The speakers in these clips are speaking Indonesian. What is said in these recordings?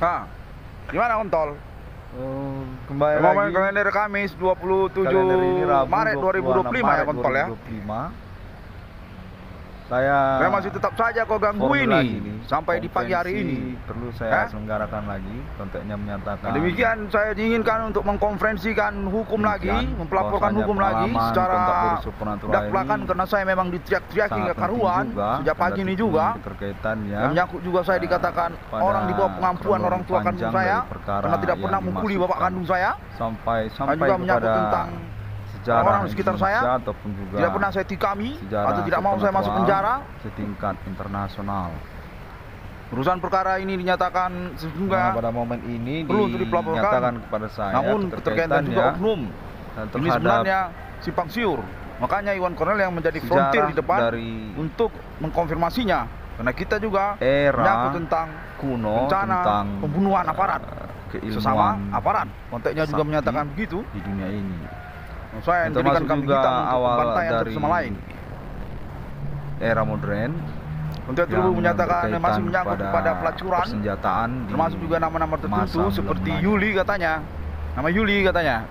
Ah, gimana kontol? Oh, kembali Momen lagi kalender Kamis kalender ini 27 Rabu Maret 2025 ya kontol ya. 2025. Saya Masih tetap saja kau ganggu formula ini ini, sampai di pagi hari ini. perlu saya selenggarakan lagi. Konteknya menyatakan Demikian saya diinginkan untuk mengkonferensikan hukum lagi, mempelaporkan hukum lagi secara belak-belakan karena saya memang diteriak-teriaki nggak karuan sejak pagi ini juga. Dan menyangkut juga saya dikatakan orang di bawah pengampuan orang tua kandung saya karena tidak pernah memukuli bapak kandung saya. sampai Dan juga menyangkut tentang orang di sekitar saya, ataupun juga tidak pernah saya tikami atau tidak mau saya masuk penjara setingkat internasional. Urusan perkara ini dinyatakan sesungguhnya pada momen ini perlu untuk dilaporkan kepada saya, namun keterkaitan juga oknum ini sebenarnya simpang siur. Makanya Iwan Cornel yang menjadi frontir di depan untuk mengkonfirmasinya, karena kita juga menyangkut tentang kuno, rencana tentang pembunuhan aparat sesama aparat. Konteksnya juga menyatakan begitu di dunia ini. Saya menjadikan kambing hitam untuk pembantaian satu sama lain. Era modern untuk itu menyatakan masih menyangkut kepada pelacuran, senjataan, termasuk juga nama-nama tertentu seperti Yuli katanya, nama Yuli katanya.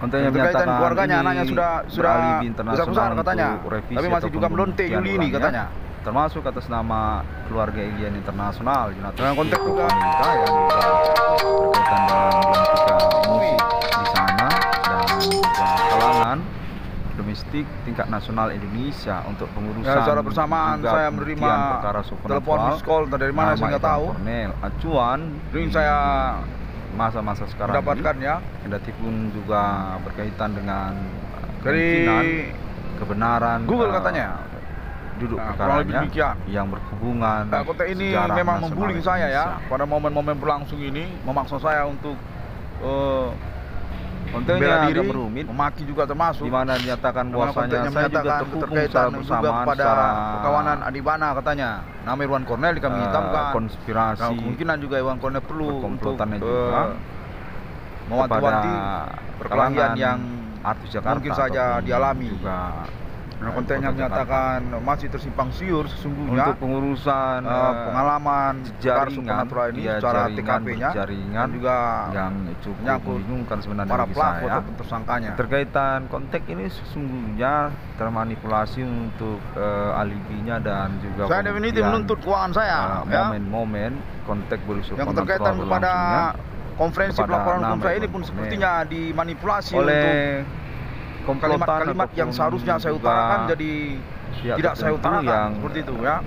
Berkaitan keluarganya, anaknya sudah besar katanya, tapi masih juga melonte Yuli ini katanya. Termasuk atas nama keluarga Egyan Internasional, dengan konteks juga yang juga berkaitan dengan musik di sana dan juga kalangan domestik tingkat nasional Indonesia untuk pengurusan. Secara bersamaan saya menerima telepon miss call dari mana saya nggak tahu. Acuan ini saya masa-masa sekarang mendapatkannya. Kendati pun juga berkaitan dengan dari kebenaran Google katanya. Duduk perkaranya yang berhubungan konteks ini memang membuli saya ya pada momen-momen berlangsung ini, memaksa saya untuk kontennya diri, berumit, memaki juga termasuk, di mana dinyatakan bahwasanya saya juga terhubung secara bersamaan pada perkawanan Adibana katanya. Nama Iwan Cornel dikambing hitamkan. Konspirasi. Kemungkinan juga Iwan Cornel perlu untuk mewanti-wanti perkelahian yang mungkin saja dialami. Juga kontennya menyatakan masih tersimpang siur sesungguhnya untuk pengurusan pengalaman jaringan ini secara TKP-nya jaringan juga yang cukup membingungkan sebenarnya para bagi pelaku saya. ataupun tersangkanya. Terkaitan konteks ini sesungguhnya termanipulasi untuk alibinya dan juga saya definitif menuntut keuangan saya momen-momen konteks berusukan yang terkaitan kepada konferensi pelaporan hukum saya ini pun sepertinya dimanipulasi oleh kalimat-kalimat yang seharusnya saya utarakan jadi tidak saya utarakan yang seperti itu ya.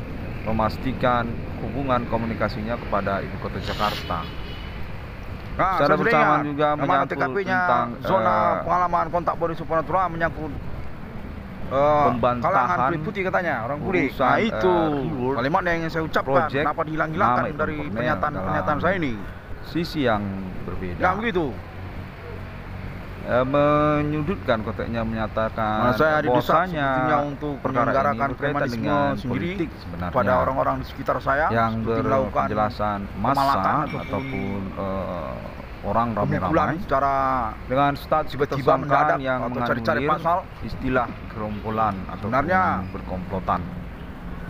Memastikan hubungan komunikasinya kepada ibu kota Jakarta. Secara bersamaan juga menyangkut TKP-nya zona pengalaman kontak Boris Supernatural menyangkut kalangan kulit putih katanya, orang kulit. Nah itu kalimat yang ingin saya ucapkan, kenapa dihilang-hilangkan dari pernyataan saya ini. Sisi yang berbeda. Ya begitu. Menyudutkan konteksnya menyatakan saya bahwasanya untuk menyelenggarakan premanisme sendiri pada orang-orang di sekitar saya yang berpenjelasan massa ataupun orang ramai-ramai secara dengan status tiba-tiba mendadak yang cari-cari pasal istilah gerombolan atau berkomplotan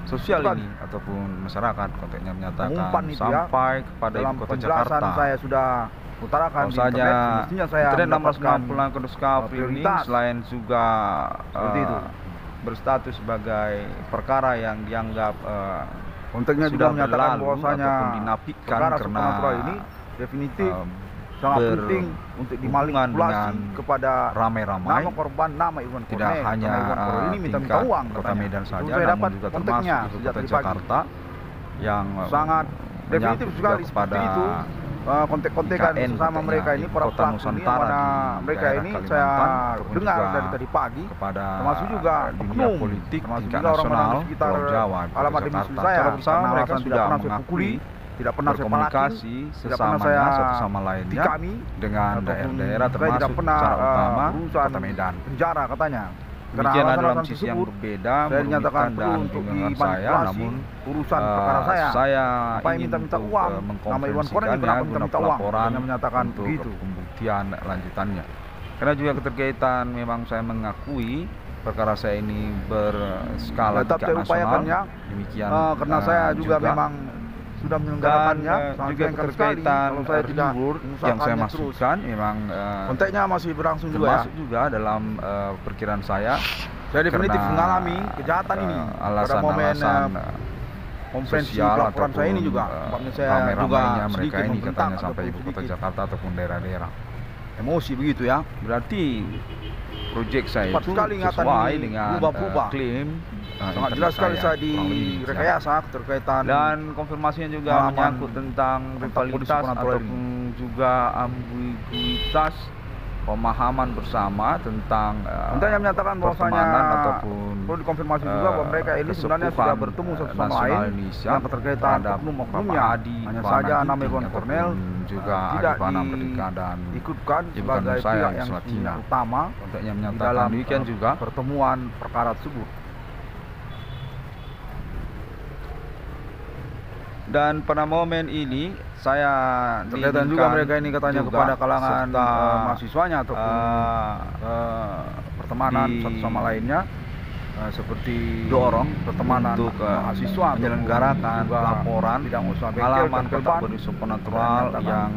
sosial ini ataupun masyarakat. Konteksnya menyatakan sampai kepada ibu kota Jakarta. Saya sudah utarakan di internet, saya mendapatkan April ini selain juga berstatus sebagai perkara yang dianggap konteksnya juga menyatakan bahwasanya dinafikan karena ini definitif sangat penting untuk dimanipulasi kepada ramai-ramai nama korban, nama Iwan Cornel. Tidak hanya ini minta uang kota Medan saja, namun juga termasuk kota Jakarta yang sangat definitif sekali seperti itu. Kontek-kontekan sesama mereka ini para pelaku ini, mana mereka ini saya dengar dari tadi pagi, termasuk juga oknum politik termasuk juga orang-orang di sekitar alamat domisili saya, karena mereka sudah pernah saya pukuli, tidak pernah saya komunikasi sesama satu sama lainnya dengan daerah-daerah termasuk secara utama kota Medan. Penjara katanya. Demikian dalam sisi yang berbeda, saya dinyatakan perlu untuk dimanipulasi urusan perkara saya ingin minta uang, nama Iwan Cornel kenapa minta uang, hanya menyatakan begitu pembuktian lanjutannya. Karena juga keterkaitan memang saya mengakui perkara saya ini berskala tingkat nasional. Demikian karena saya juga memang sudah menyelenggarakannya. Dan juga keterkaitan reward yang saya masukkan memang konteknya masih berlangsung juga ya. Termasuk juga dalam perkiraan saya. Saya definitif mengalami kejahatan ini pada momen konferensi pelaporan saya ini juga. Saya juga mereka ini katanya sampai ibu kota Jakarta ataupun daerah-daerah. Emosi begitu ya. Berarti proyek saya itu sesuai dengan klaim. Sangat jelas sekali saya di rekayasa terkaitan dan konfirmasinya juga menyangkut tentang rivalitas ataupun juga ambiguitas pemahaman bersama tentang yang menyatakan bahwasanya ataupun perlu dikonfirmasi juga bahwa mereka ini sebenarnya sudah bertemu satu sama lain yang keterkaitan oknum-oknumnya. Hanya saja nama Irwan Cornel juga tidak diikutkan sebagai pihak yang utama konteknya di menyatakan dalam demikian juga pertemuan perkara tersebut. Dan pada momen ini saya terkaitan juga mereka ini katanya kepada kalangan mahasiswanya ataupun pertemanan satu sama lainnya seperti dorong pertemanan untuk mahasiswa menyelenggarakan laporan pengalaman kontak body supernatural yang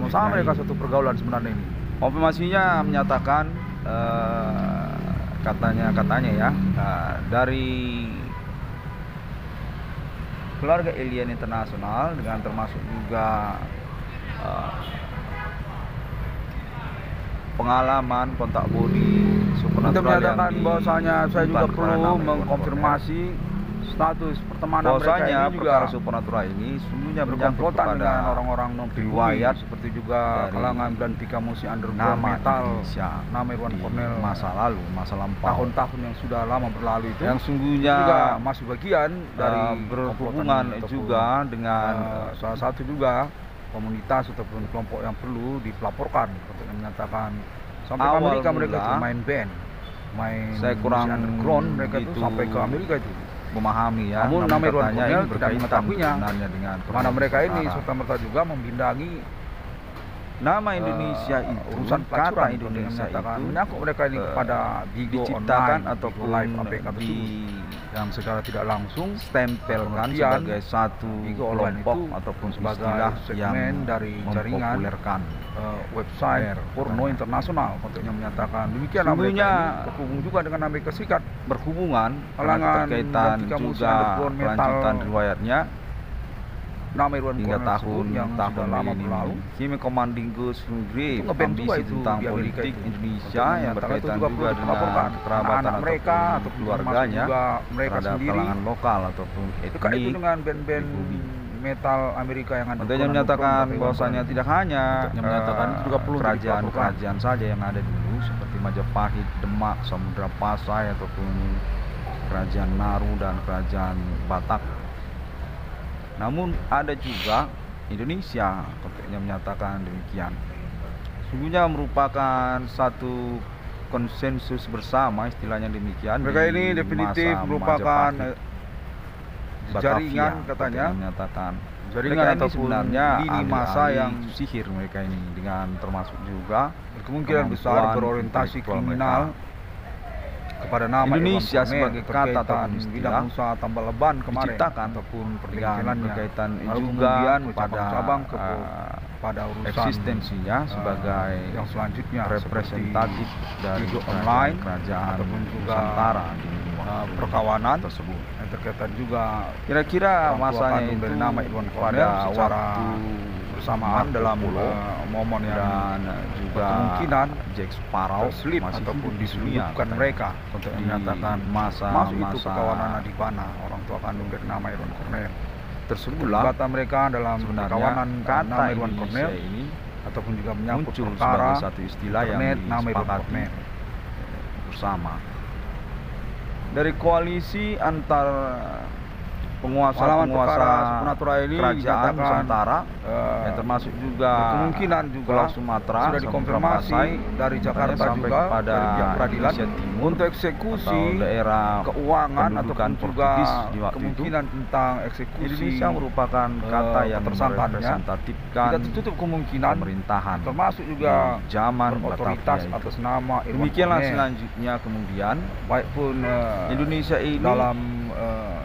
sama mereka satu pergaulan sebenarnya ini. Konfirmasinya menyatakan katanya ya dari keluarga alien internasional dengan termasuk juga pengalaman kontak body supernatural yang bahwasanya saya juga perlu mengkonfirmasi status pertemanan mereka ini juga supernatural ini sungguhnya menyangkut kepada orang-orang riwayat seperti juga kalangan dan tiga musik underground metal nama Irwan Cornel masa lalu, masa lampau, tahun-tahun yang sudah lama berlalu itu yang sungguhnya juga masih bagian dari berhubungan juga dengan salah satu juga komunitas ataupun kelompok yang perlu dipelaporkan untuk menyatakan sampai ke Amerika mereka itu main band, saya kurang underground mereka itu sampai ke Amerika itu memahami ya. Namun nama Irwan Cornel tidak mengetahuinya dengan mana mereka ini serta merta juga membindangi nama Indonesia itu urusan kata Indonesia itu menyangkut mereka ini kepada Bigo diciptakan online, ataupun live APK yang secara tidak langsung stempelkan sebagai satu kelompok ataupun sebagai segmen dari jaringan website porno internasional konteknya menyatakan demikian. Sungguhnya berhubung juga dengan Amerika Serikat berhubungan kalangan terkaitan juga kelanjutan riwayatnya nama Irwan hingga tahun lama berlalu. Kimi Commanding Ghost Grave ambisi tentang politik Indonesia yang berkaitan juga dengan kerabatan mereka atau keluarganya terhadap kalangan lokal ataupun etnik dengan band-band metal Amerika yang ada. Tentunya menyatakan bahwasanya tidak hanya juga kerajaan saja yang ada dulu seperti Majapahit, Demak, Samudra Pasai ataupun kerajaan Naru dan kerajaan Batak. Namun ada juga Indonesia, konteknya menyatakan demikian. Sungguhnya merupakan satu konsensus bersama, istilahnya demikian. Mereka ini definitif merupakan jaringan katanya, menyatakan jaringan ini sebenarnya lini masa yang sihir mereka ini dengan termasuk juga kemungkinan besar berorientasi kriminal kepada nama Indonesia sebagai kata ataupun bidang usaha tambal leban kemarin diciptakan ataupun berkaitan juga pada cabang pada urusan eksistensinya sebagai yang selanjutnya representatif dari online kerajaan ataupun juga Nusantara perkawanan tersebut yang terkaitan juga kira-kira masanya itu dari nama Irwan Cornel pada secara waktu bersamaan dalam momen dan juga kemungkinan Jack Sparrow slip ataupun diselundupkan mereka untuk menyatakan masa itu perkawanan Adibana orang tua kandung dari nama Irwan Cornel tersebutlah kata mereka dalam perkawanan kata Irwan Cornel ini ataupun juga menyangkut muncul perkara sebagai satu istilah yang disepakati bersama dari koalisi antar penguasa supernatural ini kerajaan Nusantara yang termasuk juga kemungkinan juga Pulau Sumatera sudah dikonfirmasi dari Jakarta sampai juga pada peradilan Timur untuk eksekusi daerah keuangan ataupun juga di waktu kemungkinan itu. tentang eksekusi Indonesia merupakan kata yang merepresentatifkan tidak tertutup kemungkinan pemerintahan termasuk juga zaman otoritas atas nama Irwan demikianlah Cornel. Selanjutnya kemudian baik pun Indonesia ini dalam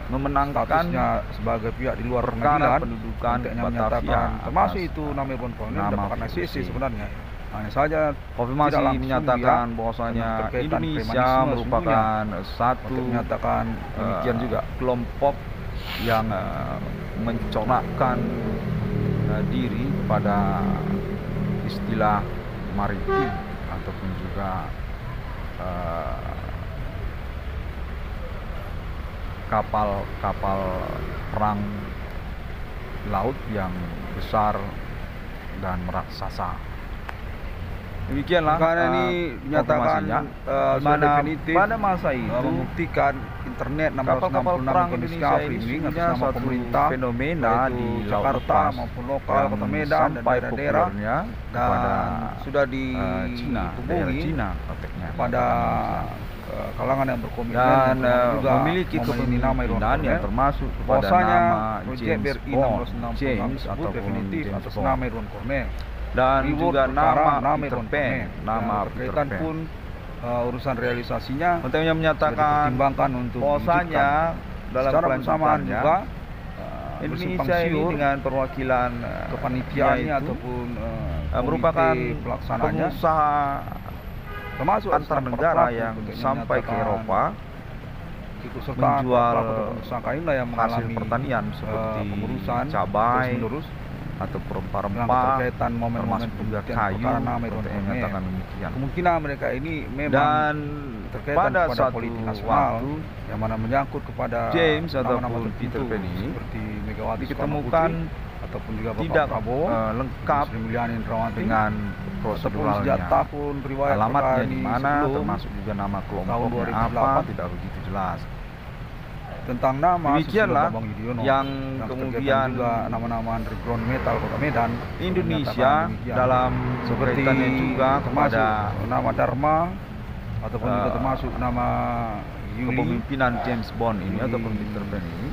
memenangkan statusnya sebagai pihak di luar perkara pengadilan, pendudukan Batavia, termasuk itu nama Irwan Cornell mendapatkan ACC sebenarnya. Hanya saja konfirmasi menyatakan bahwasanya Indonesia merupakan satu demikian juga kelompok yang mencorakkan diri kepada istilah maritim ataupun juga kapal perang laut yang besar dan raksasa. Demikianlah karena ini dinyatakan definitif pada masa itu membuktikan internet kapal-kapal perang Indonesia ini punya suatu pemerintah fenomena di Jakarta maupun lokal kota Medan dan daerah-daerah kepada sudah di Cina pada kalangan yang berkomitmen dan juga memiliki kepemimpinan yang termasuk kepada nama James ataupun definitif atas nama Irwan Cornell dan juga nama Peter Pan, nama berkaitan pun urusan realisasinya pentingnya menyatakan dipertimbangkan untuk bahwasanya dalam bersamaan juga Indonesia ini dengan perwakilan kepanitiaannya ataupun merupakan pengusaha termasuk antar negara yang sampai ke Eropa menjual hasil pertanian seperti cabai atau rempah-rempah termasuk juga kayu menyatakan demikian. Kemungkinan mereka ini memang dan pada satu politik nasional yang mana menyangkut kepada James ataupun Peter Pan ini seperti Megawati ditemukan ataupun juga Bapak tidak Prabowo lengkap dengan proseduralnya, alamatnya di mana, termasuk juga nama kelompoknya apa, tidak begitu jelas. Tentang nama demikianlah yang kemudian juga nama-nama underground metal Kota Medan Indonesia dalam seperti juga kepada nama Dharma ataupun juga termasuk nama kepemimpinan James Bond ini ataupun Peter Pan ini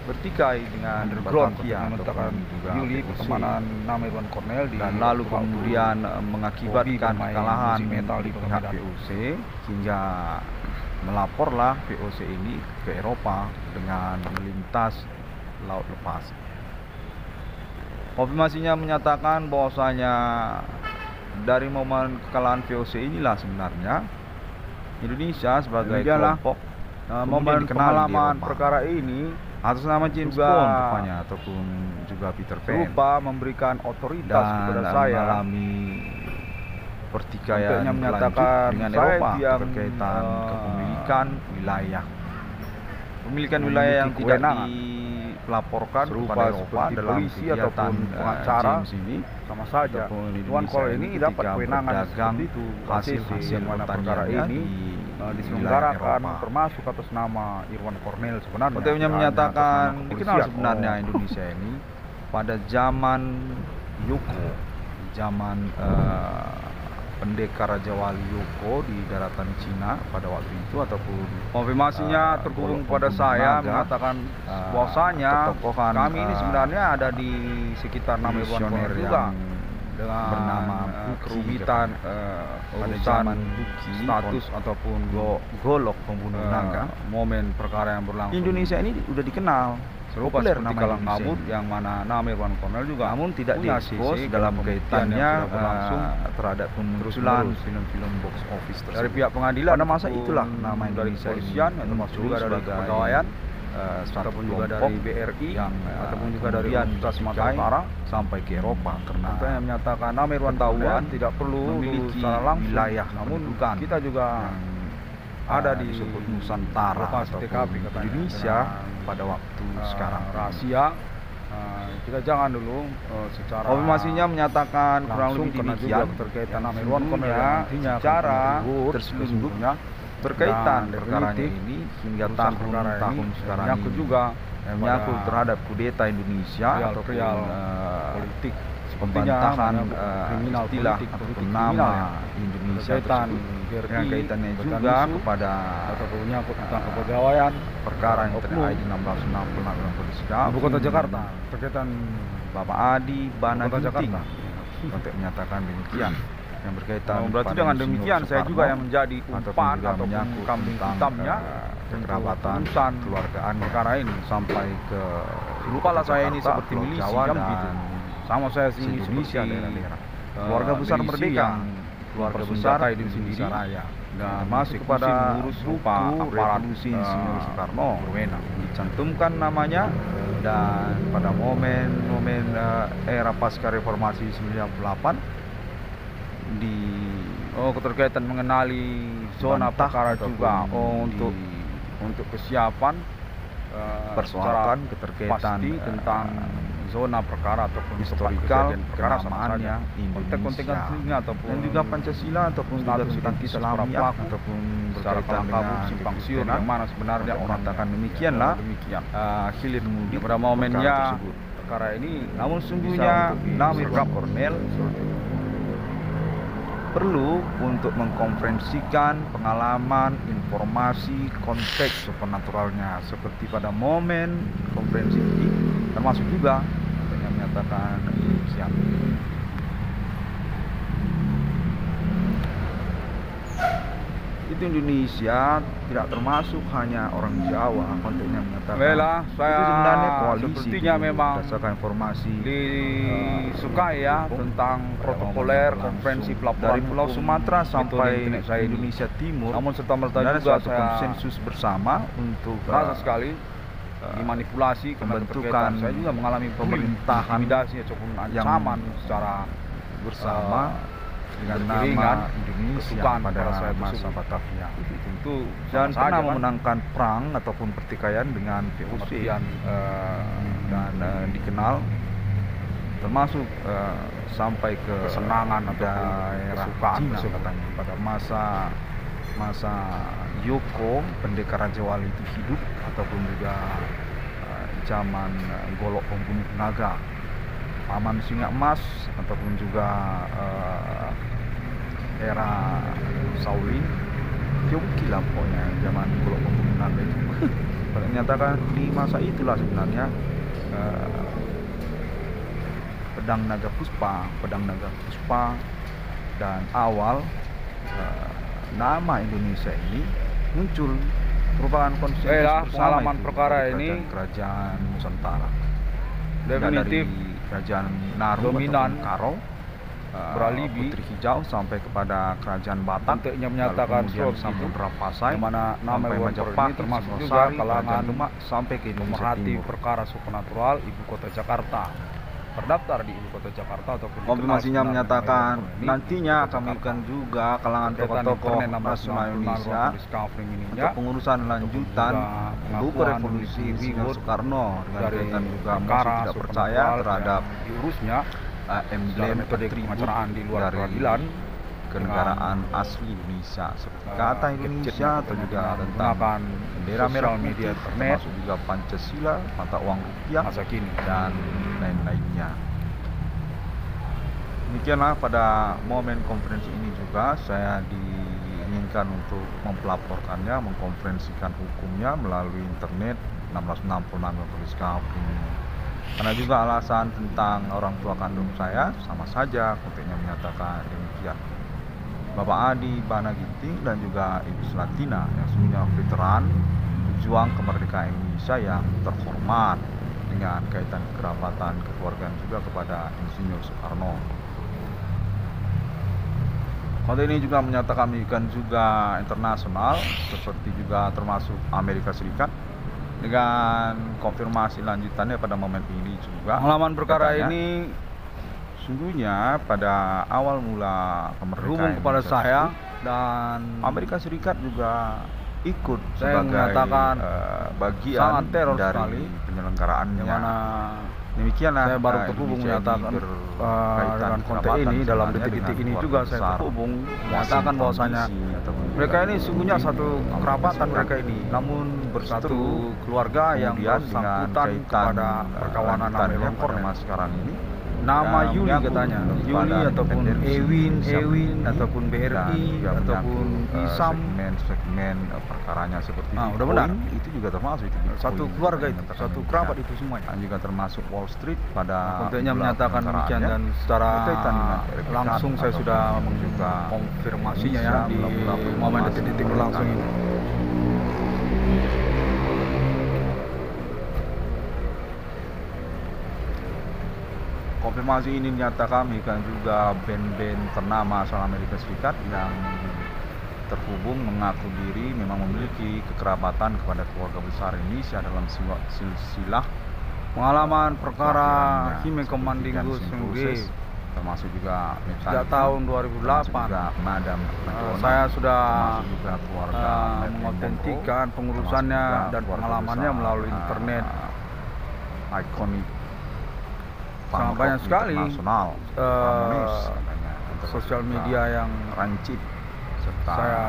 bertikai dengan Batavia ataupun juga pertemanan nama Irwan Cornell dan lalu kemudian mengakibatkan kekalahan di pihak VOC hingga melaporlah VOC ini ke Eropa dengan melintas laut lepas. Konfirmasinya menyatakan bahwasanya dari momen kekalahan VOC inilah sebenarnya Indonesia sebagai kelompok momen pengalaman perkara ini atas nama James Bond rupanya ataupun juga Peter Pan lupa memberikan otoritas kepada saya mengalami pertikaian menyatakan dengan Eropa berkaitan kepemilikan wilayah. Pemilikan wilayah yang tidak dilaporkan kepada Eropa dalam kegiatan pengacara ini sama saja. Irwan Cornell ini dapat kewenangan seperti itu hasil perkara ini diselenggarakan termasuk atas nama Irwan Cornell sebenarnya. Pentingnya menyatakan dikenal sebenarnya Indonesia ini pada zaman Yoko, zaman pendekar Raja Wali Yoko di daratan Cina pada waktu itu ataupun konfirmasinya terhubung pada saya mengatakan bahwasanya kami ini sebenarnya ada di sekitar nama Irwan Cornell juga dengan bernama kerumitan pada zaman status ataupun golok pembunuh naga momen perkara yang berlangsung. Indonesia ini udah dikenal serupa seperti kalang kabut yang mana nama Irwan Cornell juga namun tidak diekspos dalam kaitannya terhadap pemunculan film-film box office tersebut. Dari pihak pengadilan pada masa itulah nama dari Indonesia kepolisian termasuk juga dari kepegawaian ataupun juga dari BRI yang ataupun juga dari Universitas Sumatera Utara sampai ke Eropa karena yang menyatakan nama Irwan Cornell tidak perlu memiliki wilayah namun kita juga ada di Nusantara atau Indonesia pada waktu sekarang rahasia. Kita jangan dulu secara konfirmasinya menyatakan kurang lebih demikian terkaitan nama Irwan Cornell secara tersebutnya berkaitan perkaranya ini hingga tahun sekarang ini juga menyangkut terhadap kudeta Indonesia atau politik pembantahan istilah atau nama Indonesia tersebut yang kaitannya juga kepada ataupun menyangkut tentang kepegawaian perkara yang terkait 1660 Pengadilan Polisi Ibu Kota Jakarta berkaitan Bapak Adi Bana Ginting untuk menyatakan demikian yang berkaitan berarti dengan demikian saya juga yang menjadi umpan atau kambing hitamnya kekerabatan, keluargaan perkara ini sampai ke lupalah saya ini seperti milisi Jawa gitu. Sama saya sini Indonesia seperti daerah-daerah. Keluarga besar merdeka, keluarga besar di Indonesia Raya, dan masuk kepada berupa aparat Insinyur Soekarno berwenang. dicantumkan namanya, dan pada momen-momen era pasca reformasi 98 di keterkaitan mengenali zona perkara juga untuk kesiapan persoalan keterkaitan pasti tentang zona perkara ataupun historikal perkara kenamaannya Indonesia ataupun dan juga Pancasila ataupun juga tentang Islamiyah ataupun berkaitan dengan simpang siur yang mana sebenarnya orang katakan demikianlah hilir mudik pada momennya perkara ini. Namun sungguhnya Namir Kornel perlu untuk mengkonferensikan pengalaman, informasi, konteks supernaturalnya seperti pada momen konferensi ini, termasuk juga yang menyatakan demikian. Itu Indonesia tidak termasuk hanya orang Jawa, konteksnya menyatakan. Saya itu sebenarnya koalisi sepertinya memang berdasarkan informasi disukai ya tentang protokoler konferensi pelaporan dari Pulau Sumatera sampai Indonesia Timur. Namun serta merta ada juga suatu konsensus bersama untuk rasa sekali dimanipulasi pembentukan. Saya juga mengalami pemerintahan intimidasi ataupun ancaman secara bersama dengan nama Indonesia pada masa Batavia. Tentu dan pernah memenangkan perang ataupun pertikaian dengan VOC dan dikenal termasuk sampai ke kesenangan atau kesukaan katanya pada masa Yoko pendekar Raja Wali itu hidup, ataupun juga zaman Golok pembunuh naga Paman Singa Emas, ataupun juga era Shaolin Kyoki lah pokoknya zaman Golok pembunuh naga itu. Ternyata di masa itulah sebenarnya pedang naga puspa dan awal nama Indonesia ini muncul merupakan konsensus bersama perkara ini kerajaan Nusantara definitif dari kerajaan Naru dominan Karo beralibi Putri Hijau sampai kepada kerajaan Batak yang menyatakan Samudra Pasai mana nama Majapahit termasuk juga kalangan Demak sampai ke Indonesia pemerhati Timur. perkara supernatural ibu kota Jakarta terdaftar di ibu kota Jakarta ataupun konfirmasinya menyatakan nantinya kami akan juga kalangan tokoh-tokoh nasional Indonesia untuk pengurusan lanjutan buku revolusi Insinyur Soekarno dengan kaitan juga masih tidak percaya terhadap diurusnya emblem keterima di luar peradilan kenegaraan asli Indonesia seperti kata Indonesia atau juga tentang bendera merah media termasuk juga Pancasila, mata uang rupiah masa kini dan lain-lainnya. Demikianlah pada momen konferensi ini juga saya diinginkan untuk mempelaporkannya, mengkonferensikan hukumnya melalui internet 1666 tulis kafling. Karena juga alasan tentang orang tua kandung saya sama saja konteksnya menyatakan demikian. Bapak Adi Bana Ginting dan juga Ibu Selatina yang semuanya veteran pejuang kemerdekaan Indonesia yang terhormat dengan kaitan kekerabatan kekeluargaan juga kepada Insinyur Soekarno. Konten ini juga menyatakan juga internasional seperti juga termasuk Amerika Serikat dengan konfirmasi lanjutannya pada momen ini juga. Pengalaman perkara ini sungguhnya pada awal mula kemerdekaan kepada saya dan Amerika Serikat juga ikut saya sebagai mengatakan bagian sangat teror dari sekali penyelenggaraannya. Mana demikianlah saya baru terhubung menyatakan dengan konten ini dalam detik-detik ini juga saya terhubung menyatakan bahwasanya mereka ini sungguhnya satu kerabatan mereka ini, namun bersatu keluarga yang bersangkutan kepada perkawanan Namir Kornel sekarang ini. Nama Yuli katanya, Yuli ataupun Ewin ataupun BRI ataupun Isam segmen perkaranya seperti udah benar itu juga termasuk itu satu keluarga itu, satu kerabat itu semuanya. Dan juga termasuk Wall Street pada kontennya menyatakan demikian dan secara langsung saya sudah mengonfirmasinya ya di momen detik-detik berlangsung ini. Konfirmasi ini nyata kami kan juga band-band ternama asal Amerika Serikat yang terhubung mengaku diri memang memiliki kekerabatan kepada keluarga besar Indonesia dalam silsilah pengalaman perkara Hime Komandingus Sungge, termasuk juga sejak tahun 2008 juga Madam saya sudah juga keluarga mengautentikan pengurusannya dan pengalamannya melalui internet. Ikonik sangat banyak sekali sosial media yang rancid serta saya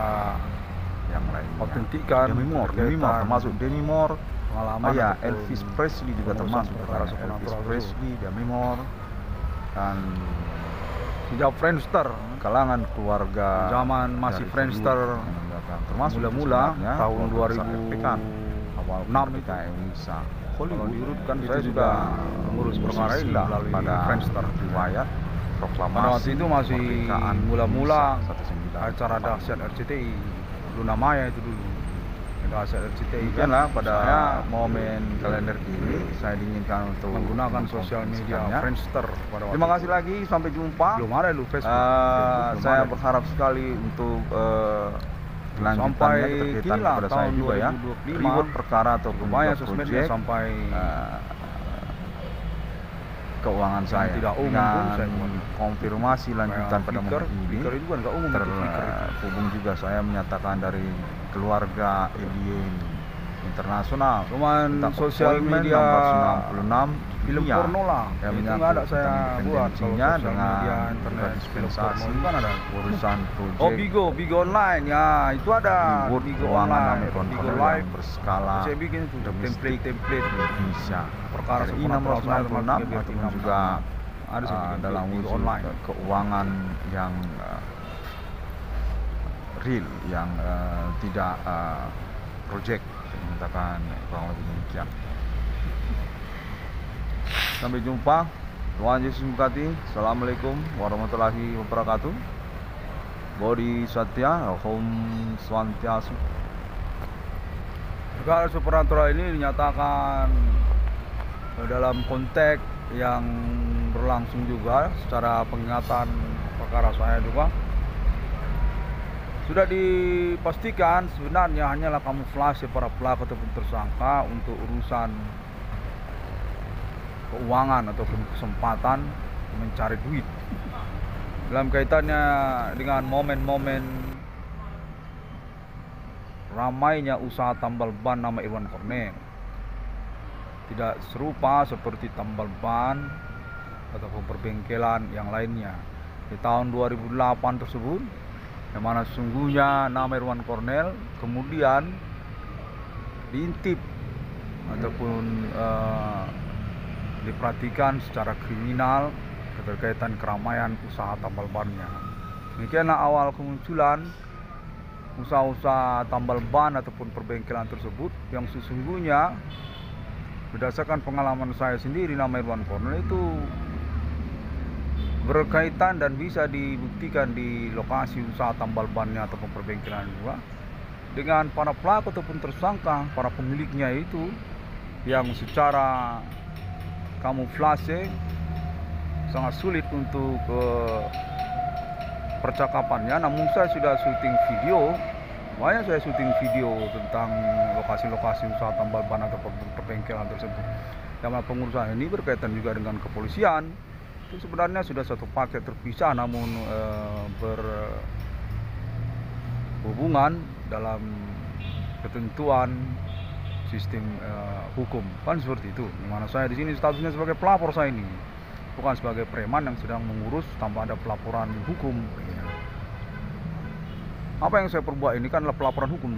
yang lainnya autentikan Demi Moore termasuk Demi Moore pengalaman Elvis Presley juga termasuk Elvis Presley, Demi Moore, dan sejak Friendster kalangan keluarga zaman masih Friendster termasuk mula-mula tahun 2006 itu Indonesia Hollywood diurutkan saya juga mengurus perkara ini melalui Friendster riwayat proklamasi waktu itu masih mula-mula acara dahsyat RCTI Luna Maya itu dulu dahsyat RCTI kan lah pada momen kalender ini saya diinginkan untuk menggunakan sosial media Friendster pada waktu. Terima kasih lagi, sampai jumpa. Belum ada lu Facebook. Saya berharap sekali untuk lanjutannya keterkaitan kepada saya juga ya, ribut perkara atau banyak project sampai keuangan saya tidak umum dan konfirmasi lanjutan pada momen ini terhubung juga saya menyatakan dari keluarga alien internasional sosial media 666 film porno lah yang itu nggak ada saya buat dengan internet dispensasi ada urusan project Bigo online ya itu ada Bigo online Bigo live berskala saya bikin itu template Indonesia perkara 666 ataupun juga ada dalam wujud online keuangan yang real yang tidak project menyatakan kurang lebih demikian. Sampai jumpa. Tuhan Yesus memberkati. Assalamualaikum warahmatullahi wabarakatuh. Bodhi Satya, Om Swantiastu. Segala supernatural ini dinyatakan dalam konteks yang berlangsung juga secara pengingatan perkara saya juga. Sudah dipastikan sebenarnya hanyalah kamuflase para pelaku ataupun tersangka untuk urusan keuangan ataupun kesempatan mencari duit. Dalam kaitannya dengan momen-momen ramainya usaha tambal ban nama Irwan Cornel, tidak serupa seperti tambal ban ataupun perbengkelan yang lainnya. Di tahun 2008 tersebut, yang mana sesungguhnya nama Irwan Cornel kemudian diintip ataupun diperhatikan secara kriminal keterkaitan keramaian usaha tambal bannya. Demikianlah awal kemunculan usaha-usaha tambal ban ataupun perbengkelan tersebut, yang sesungguhnya berdasarkan pengalaman saya sendiri nama Irwan Cornel itu berkaitan dan bisa dibuktikan di lokasi usaha tambal bannya ataupun perbengkelan juga dengan para pelaku ataupun tersangka, para pemiliknya itu yang secara kamuflase sangat sulit untuk percakapannya. Namun saya sudah syuting video, saya syuting video tentang lokasi-lokasi usaha tambal ban atau perbengkelan tersebut. Karena pengurusan ini berkaitan juga dengan kepolisian. Itu sebenarnya sudah satu paket terpisah, namun berhubungan dalam ketentuan sistem hukum, kan seperti itu. Dimana saya di sini statusnya sebagai pelapor saya ini, bukan sebagai preman yang sedang mengurus tanpa ada pelaporan hukum. Apa yang saya perbuat ini kan adalah pelaporan hukum.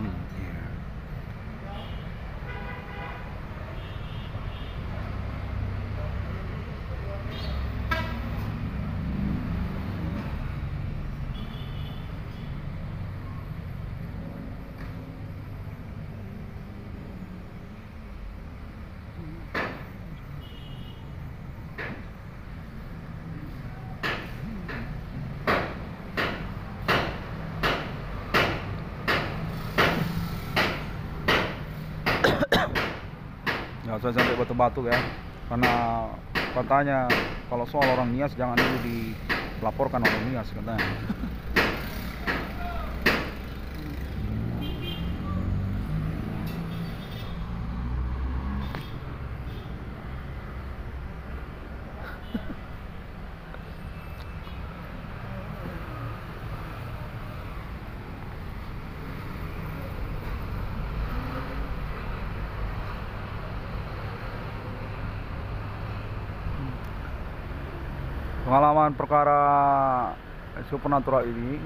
Nggak usah sampai batu-batu ya, karena katanya kalau soal orang Nias jangan dulu dilaporkan orang Nias katanya. Pengalaman perkara supernatural ini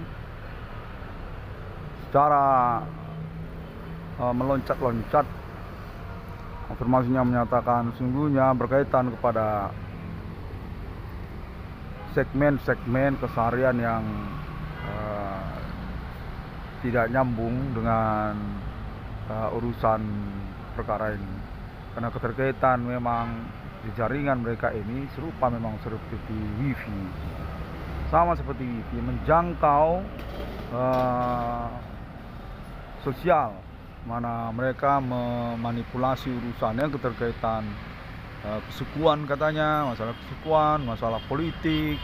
secara meloncat-loncat, afirmasinya menyatakan sungguhnya berkaitan kepada segmen-segmen keseharian yang tidak nyambung dengan urusan perkara ini, karena keterkaitan memang di jaringan mereka ini serupa, memang seperti wifi, sama seperti wifi, menjangkau sosial, mana mereka memanipulasi urusannya keterkaitan kesukuan, katanya masalah kesukuan, masalah politik,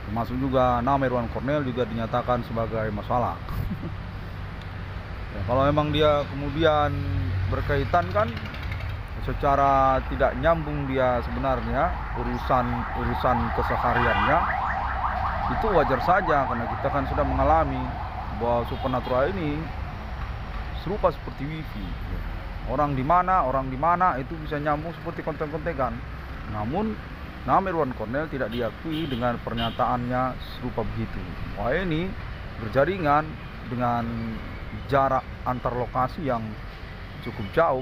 termasuk juga nama Irwan Cornel juga dinyatakan sebagai masalah. Ya, kalau memang dia kemudian berkaitan kan secara tidak nyambung dia sebenarnya urusan kesehariannya, itu wajar saja, karena kita kan sudah mengalami bahwa supernatural ini serupa seperti wifi. Orang di mana itu bisa nyambung seperti konten-kontekan. Namun nama Irwan Cornel tidak diakui dengan pernyataannya serupa begitu. Wah, ini berjaringan dengan jarak antar lokasi yang cukup jauh.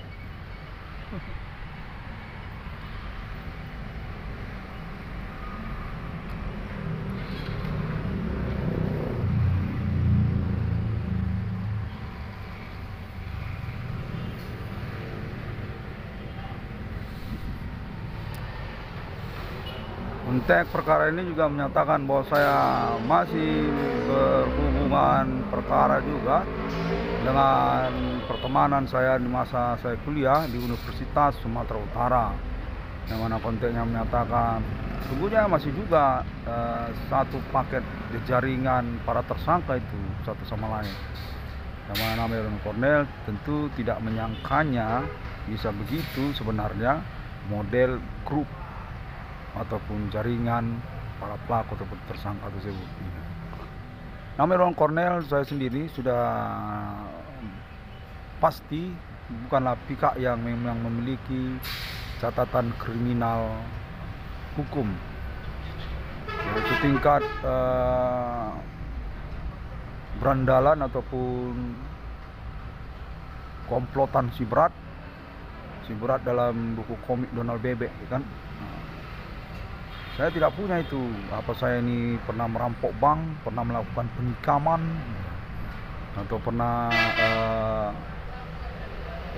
Konteks perkara ini juga menyatakan bahwa saya masih berhubungan perkara juga dengan pertemanan saya di masa saya kuliah di Universitas Sumatera Utara, yang mana konteksnya menyatakan sungguhnya masih juga satu paket jaringan para tersangka itu satu sama lain, yang mana nama Irwan Cornel tentu tidak menyangkanya bisa begitu sebenarnya model grup ataupun jaringan para pelaku ataupun tersangka tersebut. Nama Irwan Cornel saya sendiri sudah pasti bukanlah pihak yang memang memiliki catatan kriminal hukum, yaitu tingkat berandalan ataupun komplotan si berat dalam buku komik Donald Bebek, kan? Saya tidak punya itu. Apa saya ini pernah merampok bank, pernah melakukan penikaman, atau pernah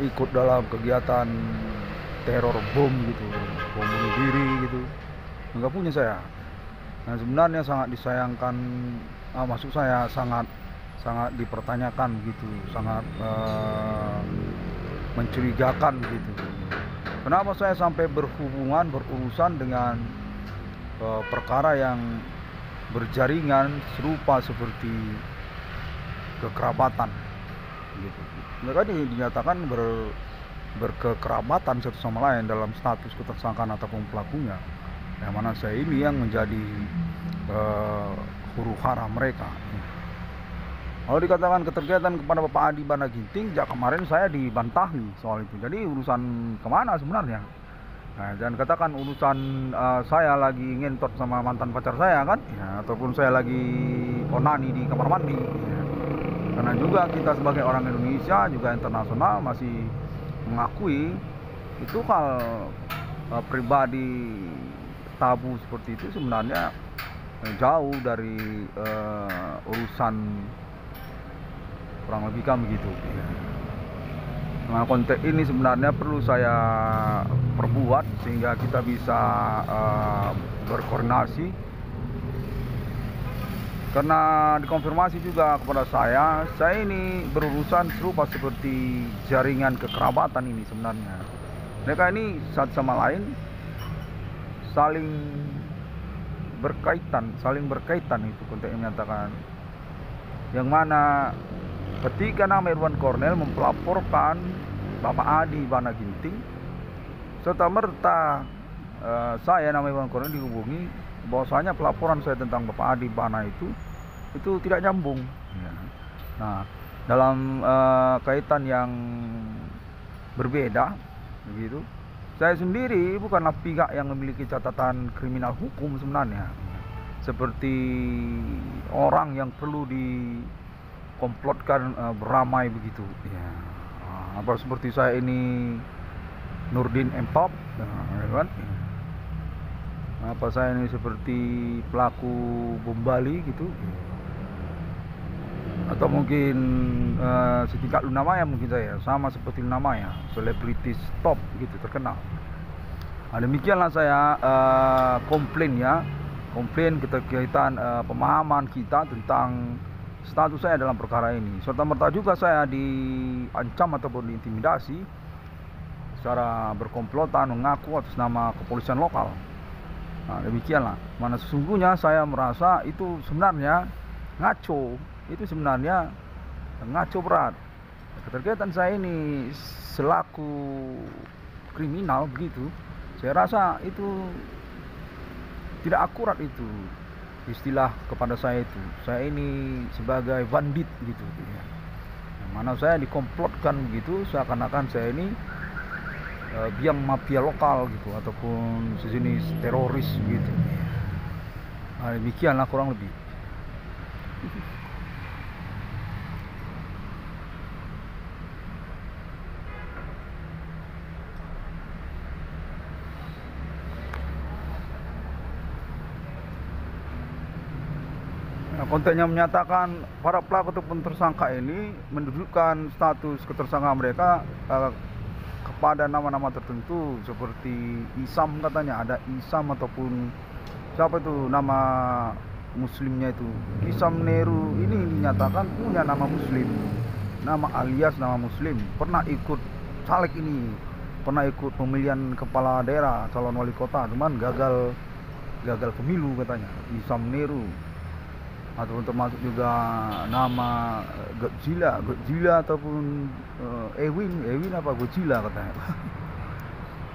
ikut dalam kegiatan teror bom gitu, bom bunuh diri gitu. Enggak punya saya. Nah, sebenarnya sangat disayangkan, maksud saya sangat dipertanyakan gitu, sangat mencurigakan gitu. Kenapa saya sampai berurusan dengan perkara yang berjaringan serupa seperti kekerabatan gitu. Mereka dinyatakan berkekerabatan satu sama lain dalam status ketersangkaan ataupun pelakunya, yang mana saya ini yang menjadi huru hara mereka. Kalau dikatakan keterkaitan kepada Bapak Adi Bana Ginting, sejak kemarin saya dibantahi soal itu. Jadi urusan kemana sebenarnya? Nah, jangan katakan urusan saya lagi ngentot sama mantan pacar saya, kan? Ya, ataupun saya lagi onani di kamar mandi. Ya. Karena juga kita sebagai orang Indonesia juga internasional masih mengakui itu hal pribadi tabu seperti itu sebenarnya jauh dari urusan kurang lebih kan begitu. Nah, konteks ini sebenarnya perlu saya perbuat sehingga kita bisa berkoordinasi, karena dikonfirmasi juga kepada saya ini berurusan serupa seperti jaringan kekerabatan ini sebenarnya. Mereka ini satu sama lain saling berkaitan itu konteksnya menyatakan. Yang mana ketika nama Irwan Cornel mempelaporkan Bapak Adi Bana Ginting, serta merta saya nama Irwan Cornel dihubungi bahwasanya pelaporan saya tentang Bapak Adi Bana itu tidak nyambung. Nah, dalam kaitan yang berbeda begitu, saya sendiri bukanlah pihak yang memiliki catatan kriminal hukum sebenarnya, seperti orang yang perlu dikomplotkan beramai begitu ya. Apa seperti saya ini Nurdin M. Top, kan? Apa saya ini seperti pelaku bom Bali gitu, atau mungkin setingkat Luna Maya, mungkin saya sama seperti Luna Maya, selebritis top gitu, terkenal. Nah, demikianlah saya komplain keterkaitan pemahaman kita tentang status saya dalam perkara ini. Serta merta juga saya diancam ataupun diintimidasi secara berkomplotan mengaku atas nama kepolisian lokal. Nah, demikianlah. Mana sesungguhnya saya merasa itu sebenarnya ngaco. Itu sebenarnya ngaco berat. Keterkaitan saya ini selaku kriminal begitu, saya rasa itu tidak akurat itu istilah kepada saya itu. Saya ini sebagai bandit gitu ya. Yang mana saya dikomplotkan begitu seakan-akan saya ini biang mafia lokal gitu ataupun sejenis teroris gitu. Nah, demikianlah kurang lebih. Kontennya menyatakan para pelaku ataupun tersangka ini mendudukan status ketersangkaan mereka kepada nama-nama tertentu seperti Isam, katanya ada Isam ataupun siapa itu nama muslimnya itu Isam Neru ini dinyatakan punya nama muslim, nama alias nama muslim, pernah ikut caleg ini, pernah ikut pemilihan kepala daerah calon wali kota, cuman gagal pemilu katanya, Isam Neru. Atau termasuk juga nama Godzilla ataupun Ewin apa Godzilla katanya.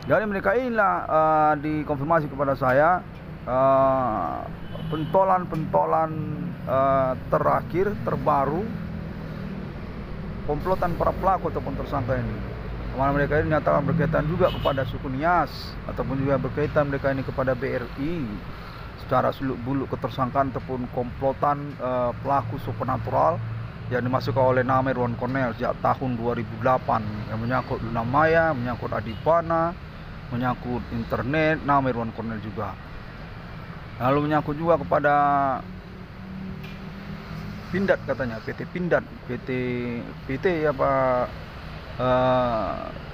Jadi mereka inilah dikonfirmasi kepada saya pentolan terakhir terbaru komplotan para pelaku ataupun tersangka ini. Mana mereka ini nyatakan berkaitan juga kepada suku Nias ataupun juga berkaitan mereka ini kepada BRI. Secara seluk-beluk ketersangkaan ataupun komplotan pelaku supernatural yang dimasukkan oleh nama Irwan Cornel sejak tahun 2008 yang menyangkut Luna Maya, menyangkut Adi Bana, menyangkut internet, nama Irwan Cornel juga. Lalu menyangkut juga kepada Pindad katanya, PT Pindad, PT apa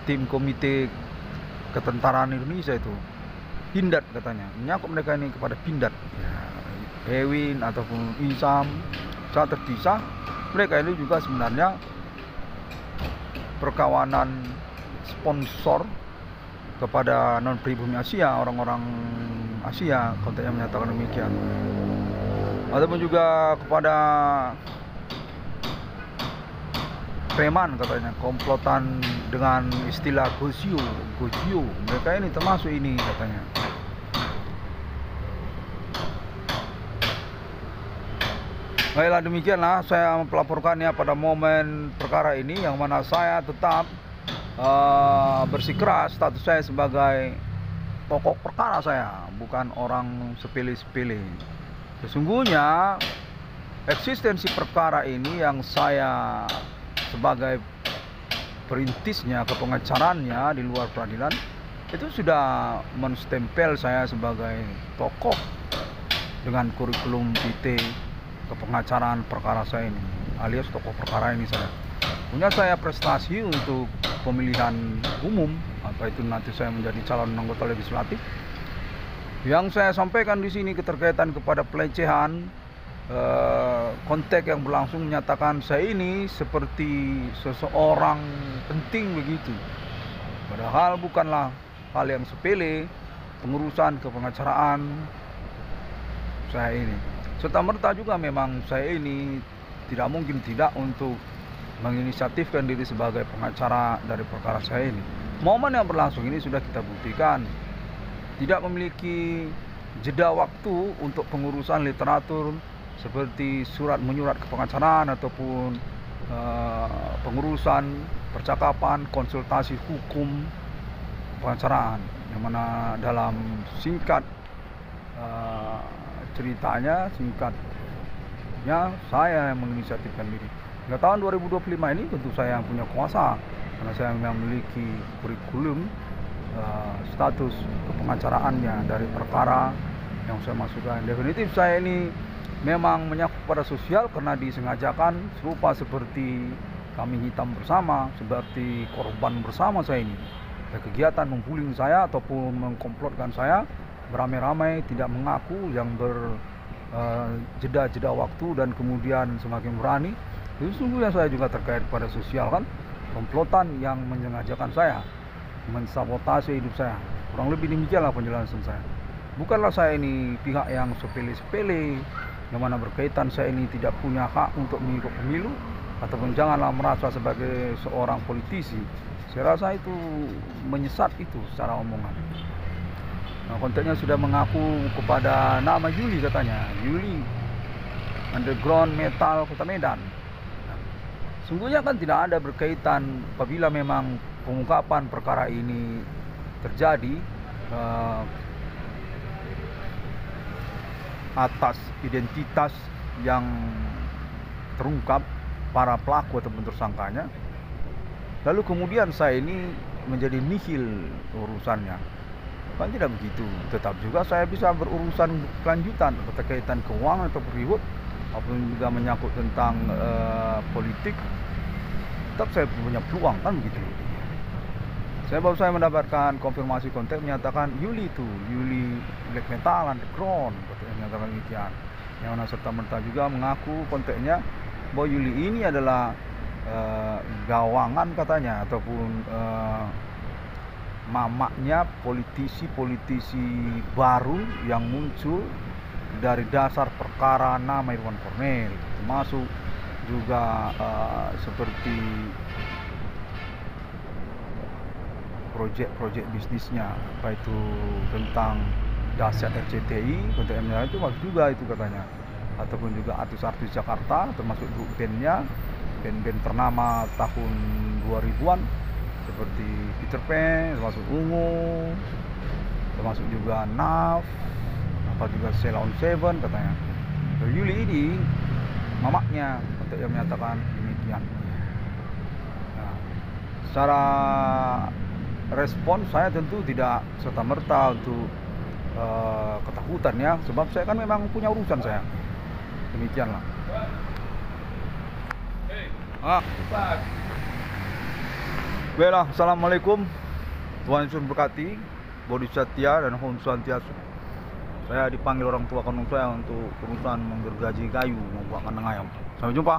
tim komite ketentaraan Indonesia itu. Pindad katanya, menyangkut mereka ini kepada Pindad ya, Ewin ataupun Isam saat terpisah. Mereka ini juga sebenarnya perkawanan sponsor kepada non pribumi Asia, orang-orang Asia, kontennya menyatakan demikian. Ataupun juga kepada preman katanya, komplotan dengan istilah Gojio, mereka ini termasuk ini katanya. Baiklah, demikianlah saya melaporkannya pada momen perkara ini, yang mana saya tetap bersikeras status saya sebagai pokok perkara, saya bukan orang sepele-sepele. Sesungguhnya eksistensi perkara ini yang saya sebagai perintisnya, kepengacaranya di luar peradilan, itu sudah menstempel saya sebagai tokoh dengan kurikulum PT kepengacaraan perkara saya ini, alias tokoh perkara ini. Saya punya prestasi untuk pemilihan umum, apa itu nanti saya menjadi calon anggota legislatif. Yang saya sampaikan di sini keterkaitan kepada pelecehan, konteks yang berlangsung menyatakan saya ini seperti seseorang penting begitu. Padahal bukanlah hal yang sepele pengurusan kepengacaraan saya ini. Serta-merta juga memang saya ini tidak mungkin tidak untuk menginisiatifkan diri sebagai pengacara dari perkara saya ini. Momen yang berlangsung ini sudah kita buktikan tidak memiliki jeda waktu untuk pengurusan literatur seperti surat menyurat kepengacaraan ataupun pengurusan percakapan konsultasi hukum pengacaraan, yang mana dalam singkat ceritanya singkatnya saya yang menginisiatifkan diri. Hingga tahun 2025 ini tentu saya yang punya kuasa karena saya memang memiliki kurikulum status kepengacaraannya dari perkara yang saya masukkan. Definitif saya ini memang menyangkut pada sosial karena disengajakan serupa seperti kami hitam bersama, seperti korban bersama saya ini. Ada kegiatan membuling saya ataupun mengkomplotkan saya beramai-ramai, tidak mengaku, yang jeda-jeda waktu dan kemudian semakin berani. Itu sesungguhnya saya juga terkait pada sosial kan, komplotan yang menyengajakan saya mensabotase hidup saya. Kurang lebih demikianlah penjelasan saya. Bukanlah saya ini pihak yang sepele-sepele, yang mana berkaitan saya ini tidak punya hak untuk mengikut pemilu, ataupun janganlah merasa sebagai seorang politisi. Saya rasa itu menyesat itu secara omongan. Nah, kontennya sudah mengaku kepada nama Yuli katanya, Yuli Underground Metal Kota Medan. Sungguhnya kan tidak ada berkaitan apabila memang pengungkapan perkara ini terjadi atas identitas yang terungkap para pelaku ataupun tersangkanya, lalu kemudian saya ini menjadi nihil urusannya. Kan tidak begitu. Tetap juga saya bisa berurusan kelanjutan berkaitan keuangan atau ribut, apapun juga menyangkut tentang politik. Tetap saya punya peluang, kan begitu. Saya baru saya mendapatkan konfirmasi kontak menyatakan Yuli itu, Yuli Black Metal Underground, katanya menyatakan demikian. Yang mana serta-merta juga mengaku kontaknya bahwa Yuli ini adalah gawangan katanya, ataupun mamaknya politisi-politisi baru yang muncul dari dasar perkara nama Irwan Kornel, termasuk juga seperti proyek-proyek bisnisnya, baik itu tentang dahsyat RCTI, kontennya itu masuk juga itu katanya, ataupun juga artis-artis Jakarta, termasuk grup bandnya, band-band ternama tahun 2000-an seperti Peter Pan, termasuk Ungu, termasuk juga Naf, apa juga Ceylon Seven katanya. Yuli ini mamaknya untuk yang menyatakan demikian. Nah, secara respon saya tentu tidak serta-merta untuk ketakutan ya, sebab saya kan memang punya urusan saya. Demikianlah. Baiklah, assalamualaikum. Tuhan Yesus memberkati, Bodhisattva dan Om Swastiastu. Saya dipanggil orang tua kandung saya untuk urusan menggergaji kayu, membuat kandang ayam. Sampai jumpa.